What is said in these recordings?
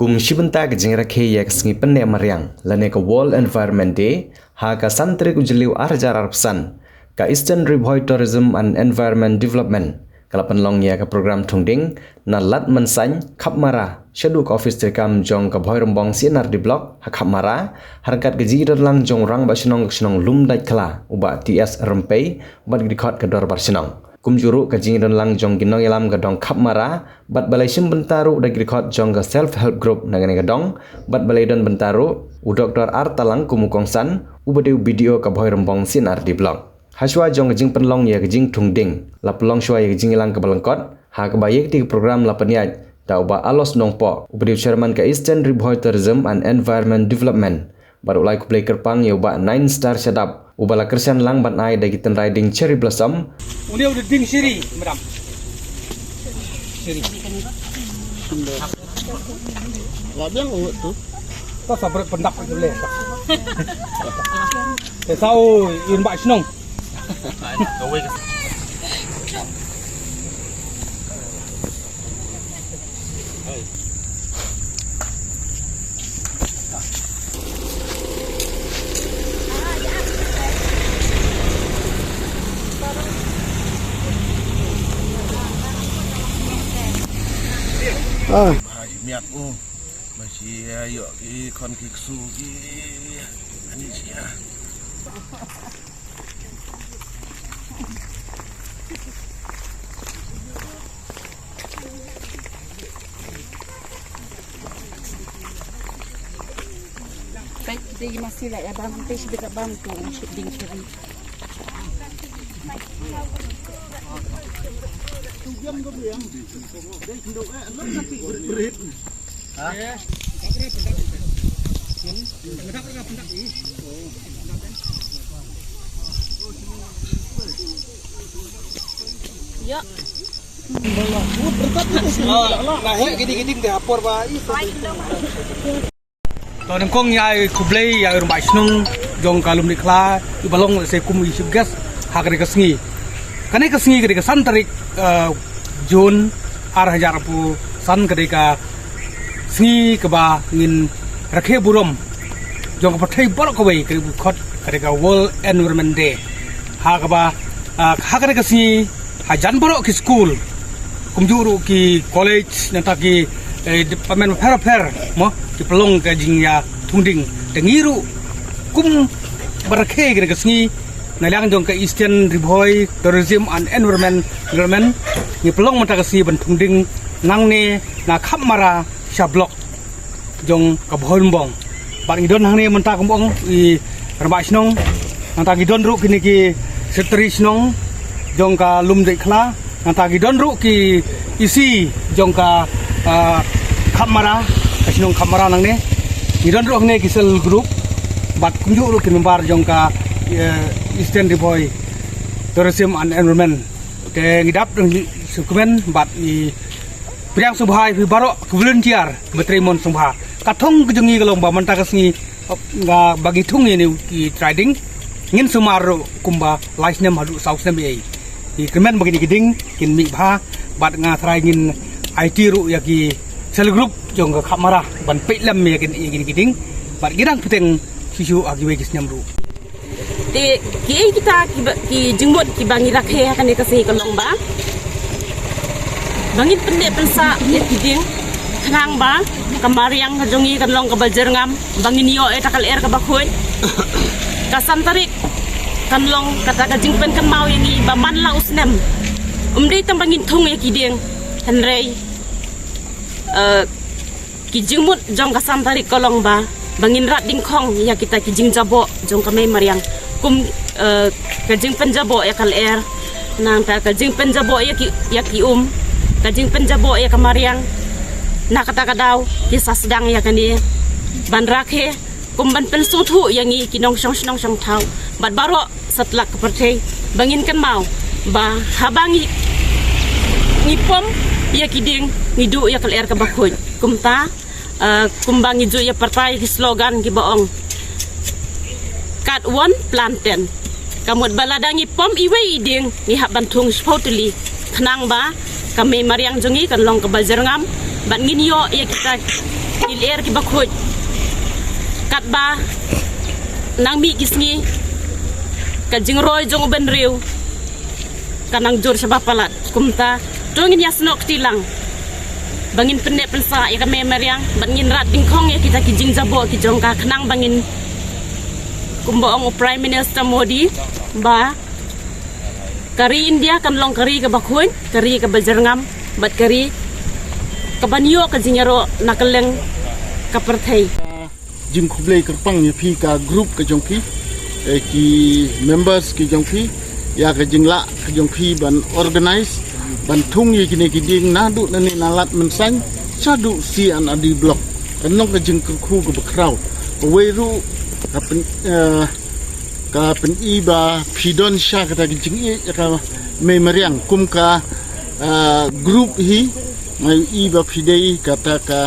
Kum shibenta ke jingra ke yak sngi penne mariang lane ka World Environment Day ha ka santri ku jeliu arjar arpsan ka Eastern Riboy Tourism and Environment Development kala penlong ya ka program thungding na lat mansany khapmara shaduk office terkam jong ka bhoirombong sinar di blok ha khapmara harkat gaji lang jong rang ba shnong lum dai kala uba TS rempei bat dikhot ka dor bar shnong kumjuru ka jingran lang jong ginong yalam ga dong khapmara bat balai sim bentaru da grikot jong ga self help group nagane ga dong bat balai don bentaru u Dr. Artalang kumukongsan u badeu video ka bhoirombong sinar di blog haswa jong ga jing penlong ya ga jing thungding la pelong shwa ya ga jing lang ka balangkot ha ka bayek ti program la peniat da uba alos nongpo u badeu chairman ka Eastern Riboy Tourism and Environment Development baru lai ku play kerpang ya uba 9 star shadap ubala kersian lang bat ai da gitan riding cherry blossom Uni udah ding siri, madam. Siri. Labang ungut tu. Kau sabar pendak itu boleh. Tahu in bak senong. Miat masih ayo ki kon kiksu ki ani sia. Baik, jadi masih lah ya bang, tapi sudah bang tu ding suri. Ya. Nah, gini-gini deh apor ba. Tuan kong ya kublai ya rumah senong jong kalum nikla ibalong se kum isugas hakre kasngi. Kane kasngi ketika santarik Jun arah jarapu san ketika sngi keba ngin rakhe burom jong pathai bor ko bai kri khot ketika World Environment Day ha keba hakre kasngi hajan boro ki school kumjuru ki college nata ki department fair mo ki pelong ka jingya thungding dengiru kum barakhe ketika sngi nalang jong ke Eastern Riboy Tourism and Environment Development ni pelong mata kasi benthungding nangne na khapmara shablok jong ka bhoirombong par idon hangne menta kumbong I rba snong nanta gidon ru kini ki setri snong jong ka lum dei khla nanta gidon ru ki isi jong ka khapmara snong khapmara nangne gidon ru hangne kisel group bat kunju ru kin membar jong ka Eastern Riboy Tourism and Environment ke ngidap sukumen bat I priang subhai fi barok volunteer betrimon subha kathong kejungi galong ba manta kasngi ga bagi thung ini ki trading ngin sumaro kumba license hadu south nem ai I kemen bagi giding kin mi bha bat nga thrai ngin IT ru ya ki sel group jong ka khamara ban pelam ya kin giding bat gidang puteng sisu agi we kisnyam ru Di kita ki jenggot ki bangi rakhe akan dikasih kalong ba. Bangit pendek pensa ya kiding kenang ba kamariang kajongi kalong ka bajerngam bangin yo takal ka bakhoy. Kasantarik kanlong kata ka jingpen kan mau yang I ba man la usnem. Umdei tambangin thung ya kiding henrei ki jengmut jong kasantarik kalong ba bangin rat dingkong ya kita ki jing jabo jong kamay mariang kum kajing penjabo ya kal nang ta kajing penjabo ya ki kajing penjabo ya kamariang na kata kadaw kisah sedang ya kan dia ban rakhe kum ban pensung thu yang I kinong song thau bat baro setlak kepercay bangin kan mau ba habangi ngipom ya kiding ngidu ya kal ka bakhoy kumta kumbangi ju ya partai ki slogan ki boong kat one planten kamut baladangi pom iwe iding ni hak bantung spotuli kenang ba kami mariang jongi kan long ke bazar ngam ban ngin yo ya kita ilir ki bakhoj kat ba nang mi kisngi ka jingroy jong ben riu kanang jor sabah palat kumta tongin yasno ktilang bangin pendek pensa ya kami meriang bangin rat dingkong ya kita kijing jabo ki jong ka kenang bangin kumbaong Prime Minister Modi ba kari India kan long kari ke bakhoj kari ke bajarngam bat kari ke banyo ke jinyaro nakeleng ka perthai jing khublei kerpang ya phi ka group ka jong phi ki members ki jong phi ya ka jingla ka jong phi ban organize ban thung yi kini ki ding na du nani nalat mensang sadu si an adi block kanong ka jing khu ka bakraw we ru ka pen iba phidon sha ka ki jing e ka me mariang kum ka group hi mai iba phidei kata ka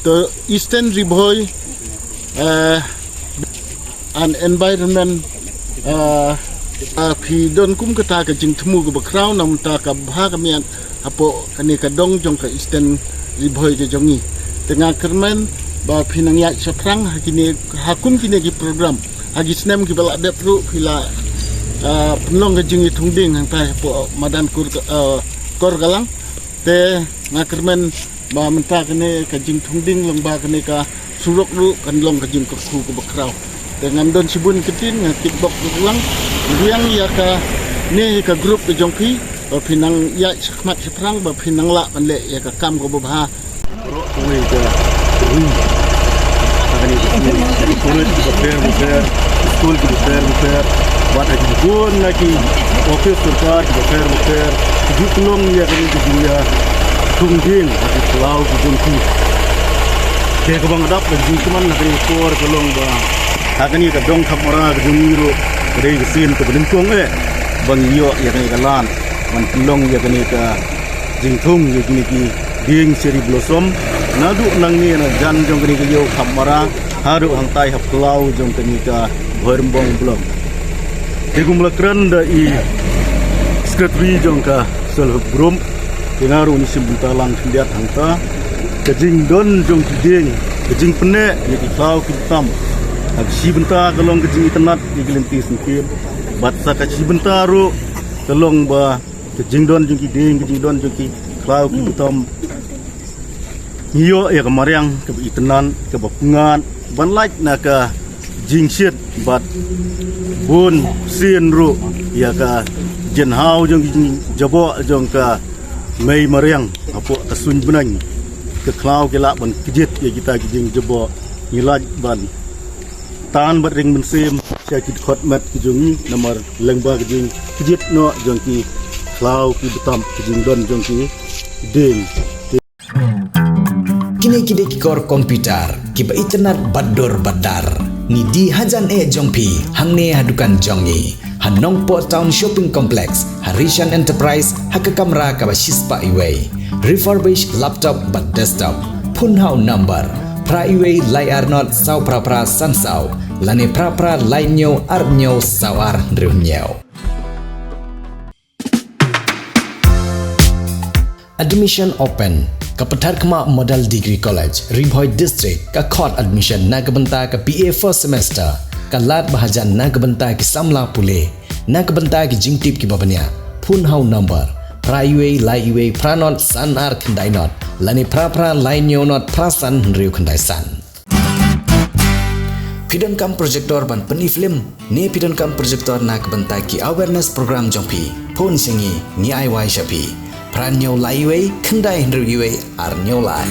the Eastern Riboy an environment phi don kum kata ka jing thmu ka bakraw nam ta ka bha ka mian apo kani ka dong jong ka Eastern Riboy ke jongi tengah kermen ba phinang ya saprang hakini hakum kini ki program hagi snem ki bala dep ru phila penlong ka jing thungding hang tai po madan kor galang te ngakermen ba menta kene ka jing thungding long ba kene ka surok ru kan long ka jing khu ka bakraw dengan don sibun ketin ngakit bok ulang riang ya ka ne ka group ke jongpi ba pinang ya sakmat seprang ba pinang la panle ya ka kam ko ba ro we ka agani di college ki fair school ki fair wat aji gon lagi office sarkar ki fair di kulong ya kini di dunia tungging di pulau di jongpi ke ko bang dap di cuman na kini kor kolong ba agani ka dong kamera ka jumiro rei ka sin ka belinkong bang yo ya kini ka lan man kulong ya kini ka jingthung ya kini ki ding seri blossom nadu nang ni na jan jong kini ka yo kamera haru hang tai hap pulau jong kini ka berembong blom tegum lakran da i secretary jong ka self group dengaru ni simbutalang tindiat hangta kajing don jong kiding kajing pene ya ki klau ki tam ag sibenta kalong kajing itanat di gelinti singkir bat sa ka sibenta ru kalong ba kajing don jong kiding kajing don jong ki klau ki tam iyo ya kamariang ke itanan ke bapungan ban like na ka jingsit bat bun sin ru ya ka jenhau jong jabo jong ka mei mariang apo tasun benang ke klau ke lak ban kejit ya kita kijing jabo ngilaj ban tan bat ring mensim syakit khot mat kijungi nomor lengba kijing kejit no jong ki klau ki betam kijing don jong ki ding kini kide ki kor komputer ki ba internet bador badar ni di hajan jongpi hangne hadukan jongi Hanong Po Town Shopping Complex, Harishan Enterprise, Hakakamra Kabashispa Iway, Refurbished Laptop but Desktop, Punhau Number, Pra Iway Lai Arnot Sau Prapra Sansau, Lani Prapra Lai Nyo Arnyo Sawar Driunyeo. Admission open. Kapetar Kema Model Degree College, Riboy District, ka court admission na kabenta ka PA first semester. Kalat bahajan na kabenta ki samla pule na kabenta ki jingtip ki babanya Punhau number Praiway Laiway Pranot San Ar Kendai Not Lani Prapra Lainyo Not Prasan Riu Kendai San Pidon kam projector ban peni film ne pidon kam projector na kabenta ki awareness program jongpi pun singi ni ai wai shapi Pranyo Laiway Kendai Riu Ar Nyolai